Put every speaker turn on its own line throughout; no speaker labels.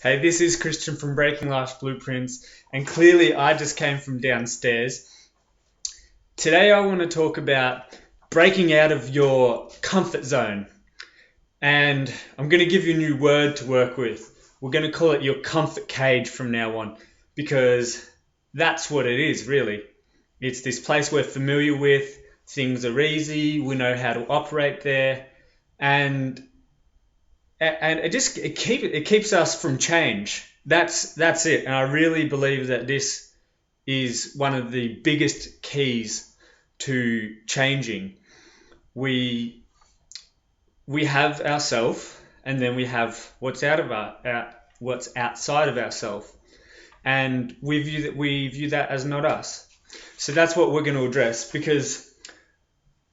Hey, this is Christian from Breaking Life's Blueprints, and clearly I just came from downstairs. Today I want to talk about breaking out of your comfort zone, and I'm going to give you a new word to work with. We're going to call it your comfort cage from now on, because that's what it is, really. It's this place we're familiar with, things are easy, we know how to operate there, and it keeps us from change. That's it. And I really believe that this is one of the biggest keys to changing. We have ourself, and then we have what's what's outside of ourself, and we view that as not us. So that's what we're going to address, because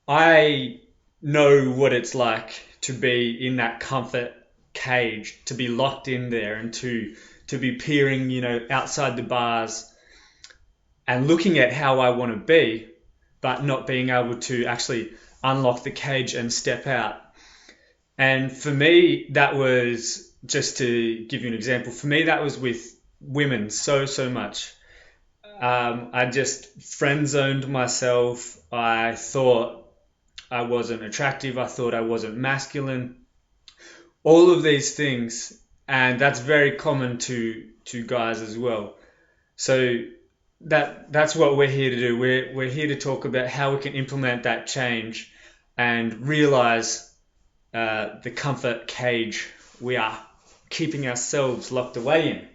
I know what it's like to be in that comfort cage, to be locked in there, and to be peering, outside the bars and looking at how I want to be, but not being able to actually unlock the cage and step out. And for me, that was, just to give you an example, for me that was with women so much. I just friend zoned myself. I thought I wasn't attractive. I thought I wasn't masculine. All of these things, and that's very common to guys as well. So that's what we're here to do. We're here to talk about how we can implement that change and realize the comfort cage we are keeping ourselves locked away in.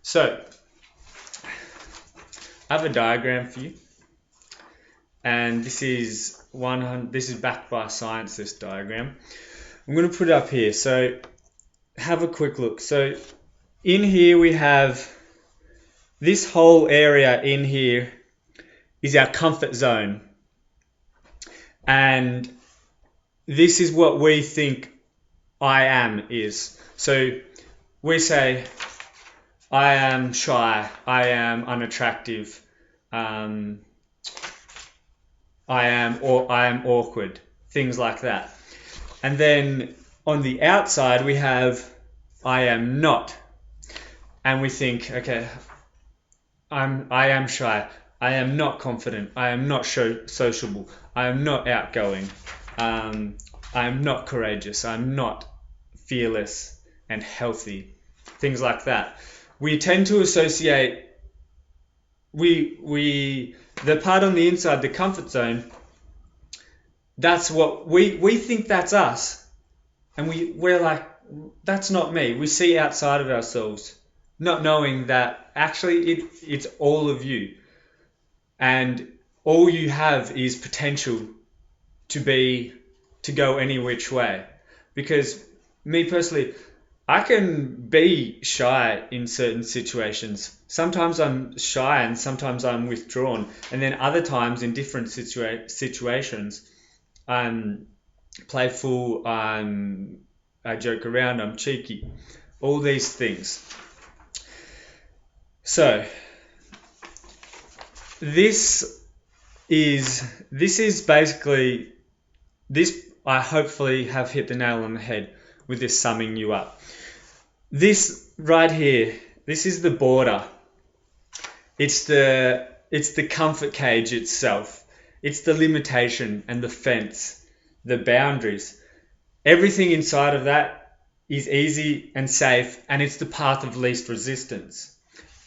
So I have a diagram for you, and this is backed by science, this diagram. I'm going to put it up here, so have a quick look. So in here we have this whole area. In here is our comfort zone, and this is what we think I am is. So we say I am shy, I am unattractive, I am awkward, things like that. And then on the outside we have I am not, and we think, okay, I am shy, I am not confident, I am not sociable, I am not outgoing, I am not courageous, I'm not fearless and healthy, things like that. We tend to associate the part on the inside, the comfort zone. That's what we think that's us, and we're like, that's not me. We see outside of ourselves, not knowing that actually it's all of you, and all you have is potential to go any which way. Because me personally, I can be shy in certain situations. Sometimes I'm shy and sometimes I'm withdrawn, and then other times in different situations I'm playful, I joke around, I'm cheeky, all these things. So this is basically this. I hopefully have hit the nail on the head with this summing you up. This right here, this is the border. It's the comfort cage itself. It's the limitation and the fence, the boundaries. Everything inside of that is easy and safe, and it's the path of least resistance.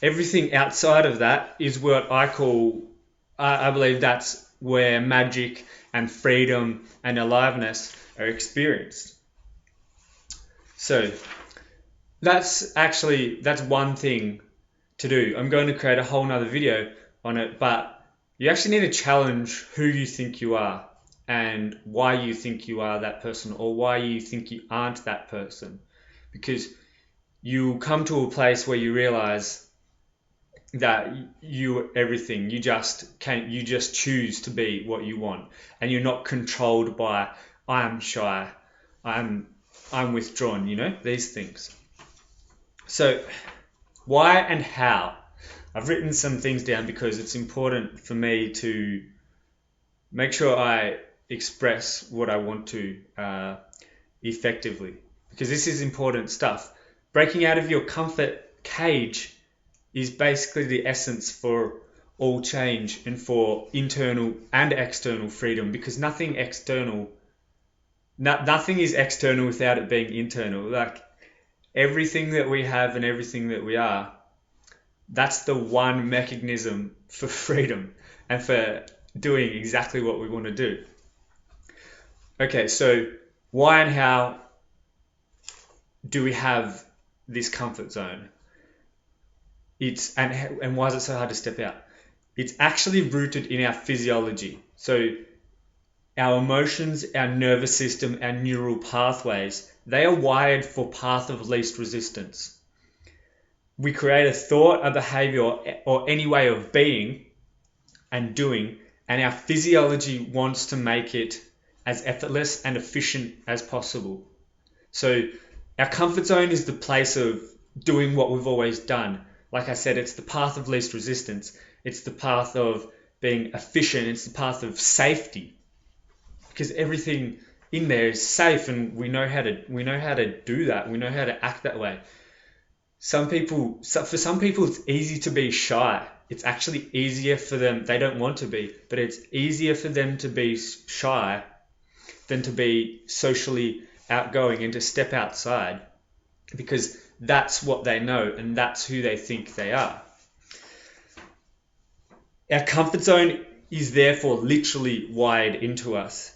Everything outside of that is what I believe that's where magic and freedom and aliveness are experienced. So that's one thing to do. I'm going to create a whole nother video on it, but you actually need to challenge who you think you are and why you think you are that person, or why you think you aren't that person. Because you come to a place where you realize that you're everything. You just choose to be what you want, and you're not controlled by I'm shy, I'm withdrawn, these things. So why and how? I've written some things down because it's important for me to make sure I express what I want to effectively, because this is important stuff. breaking out of your comfort cage is basically the essence for all change and for internal and external freedom, because nothing is external without it being internal. Like everything that we have and everything that we are, that's the one mechanism for freedom and for doing exactly what we want to do. Okay, so why and how do we have this comfort zone? And why is it so hard to step out? It's actually rooted in our physiology. So our emotions, our nervous system, our neural pathways, they are wired for path of least resistance. We create a thought, a behavior, or any way of being and doing, and our physiology wants to make it as effortless and efficient as possible. So our comfort zone is the place of doing what we've always done. Like I said, it's the path of least resistance. It's the path of being efficient. It's the path of safety, because everything in there is safe, and we know how to do that. We know how to act that way. For some people, it's easy to be shy. It's actually easier for them. They don't want to be, but it's easier for them to be shy than to be socially outgoing and to step outside, because that's what they know and that's who they think they are. Our comfort zone is therefore literally wired into us.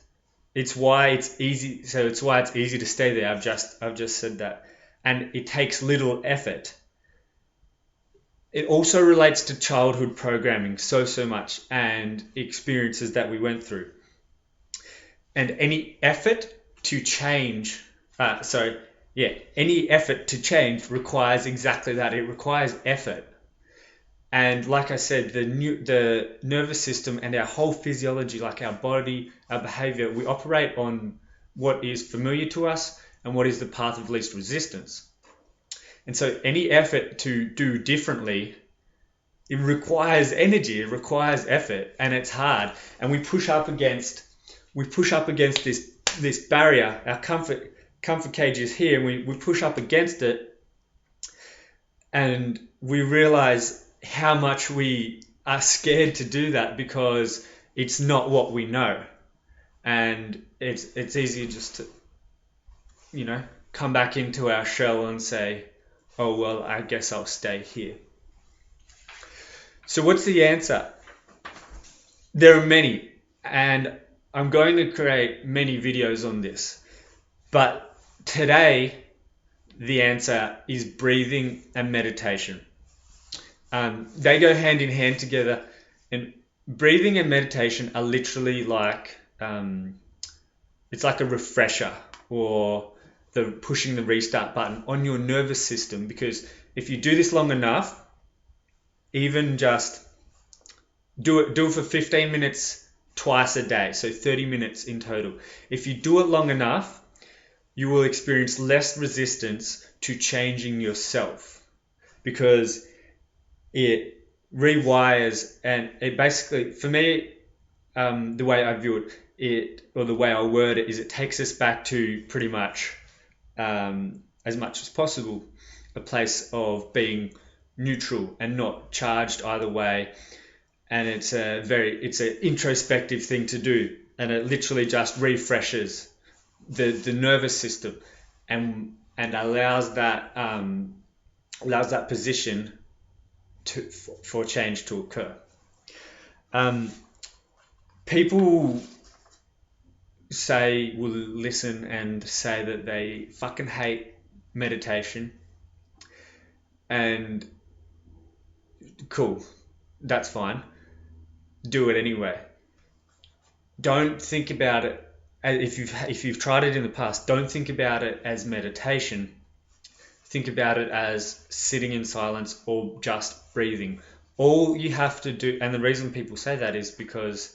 It's why it's easy. So it's why it's easy to stay there. I've just said that, and it takes little effort. It also relates to childhood programming so much and experiences that we went through. And any effort to change, any effort to change requires exactly that. It requires effort. And like I said, the nervous system and our whole physiology, like our body, our behavior, we operate on what is familiar to us and what is the path of least resistance. And so any effort to do differently, it requires energy, it requires effort, and it's hard. And we push up against this barrier. Our comfort cage is here, and we push up against it, and we realize how much we are scared to do that because it's not what we know. And it's easy just to, come back into our shell and say, oh, well, I guess I'll stay here. So what's the answer? There are many, and I'm going to create many videos on this. But today, the answer is breathing and meditation. They go hand in hand together, and breathing and meditation are literally like, it's like a refresher or the pushing the restart button on your nervous system, because if you do this long enough, even just do it for 15 minutes twice a day, so 30 minutes in total. If you do it long enough, you will experience less resistance to changing yourself, because it rewires, and it basically, for me, the way I view it, or the way I word it, is it takes us back to pretty much, as much as possible, a place of being neutral and not charged either way. And it's an introspective thing to do, and it literally just refreshes the nervous system and allows that position for change to occur. People will listen and say that they fucking hate meditation, and cool, that's fine. Do it anyway. Don't think about it, if you've tried it in the past, don't think about it as meditation. Think about it as sitting in silence or just breathing. All you have to do, and the reason people say that is because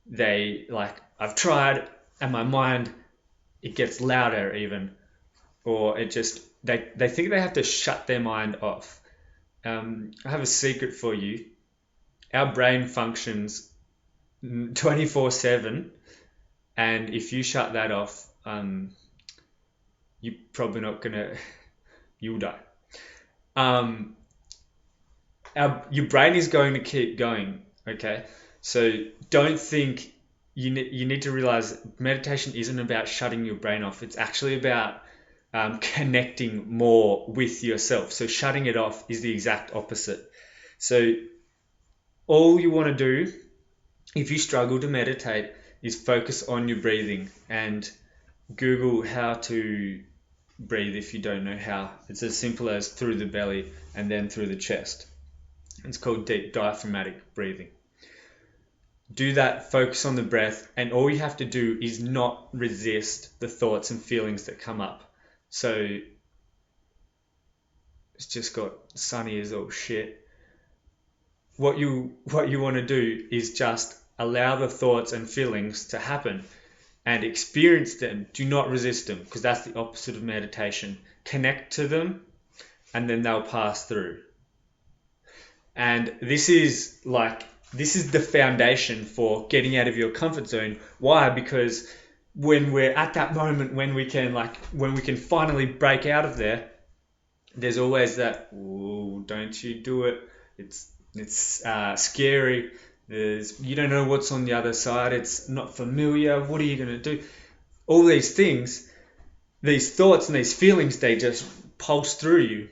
I've tried, and my mind, it gets louder even, or it just, they think they have to shut their mind off. I have a secret for you. Our brain functions 24/7, and if you shut that off, you're probably not gonna you'll die. Um, your brain is going to keep going. Okay, so don't think you need to realize meditation isn't about shutting your brain off. It's actually about connecting more with yourself. So shutting it off is the exact opposite. So all you want to do if you struggle to meditate is focus on your breathing and Google how to breathe if you don't know how. It's as simple as through the belly and then through the chest. It's called deep diaphragmatic breathing. Do that, focus on the breath, and all you have to do is not resist the thoughts and feelings that come up. So it's just got sunny as all shit. What you want to do is just allow the thoughts and feelings to happen and experience them. Do not resist them, because that's the opposite of meditation. Connect to them and then they'll pass through. And this is the foundation for getting out of your comfort zone. Why? Because when we're at that moment when we can finally break out of there, there's always that, "Ooh, don't you do it. It's scary. You don't know what's on the other side. It's not familiar. What are you going to do?" All these things, these thoughts and these feelings, they just pulse through you.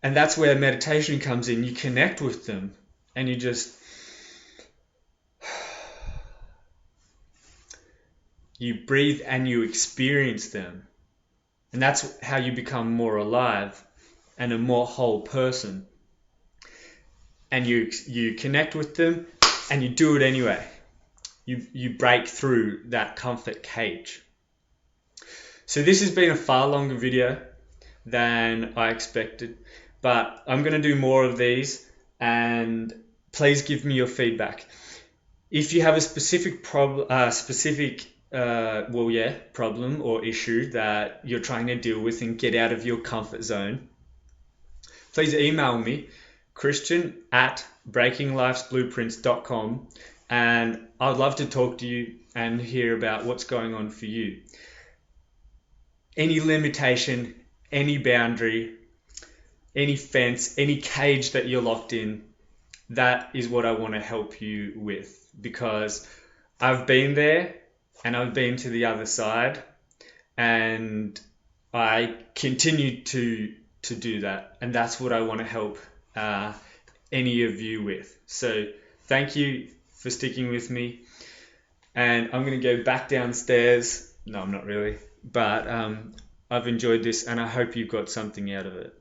And that's where meditation comes in. You connect with them and you breathe and you experience them. And that's how you become more alive and a more whole person. And you connect with them and you do it anyway. You break through that comfort cage. So this has been a far longer video than I expected, but I'm going to do more of these, and please give me your feedback. If you have a specific problem or issue that you're trying to deal with and get out of your comfort zone, please email me, christian@breakinglifesblueprints.com, and I'd love to talk to you and hear about what's going on for you. Any limitation, any boundary, any fence, any cage that you're locked in, that is what I want to help you with, because I've been there and I've been to the other side, and I continue to do that, and that's what I want to help any of you with. So thank you for sticking with me, and I'm going to go back downstairs. No, I'm not really, but I've enjoyed this and I hope you got something out of it.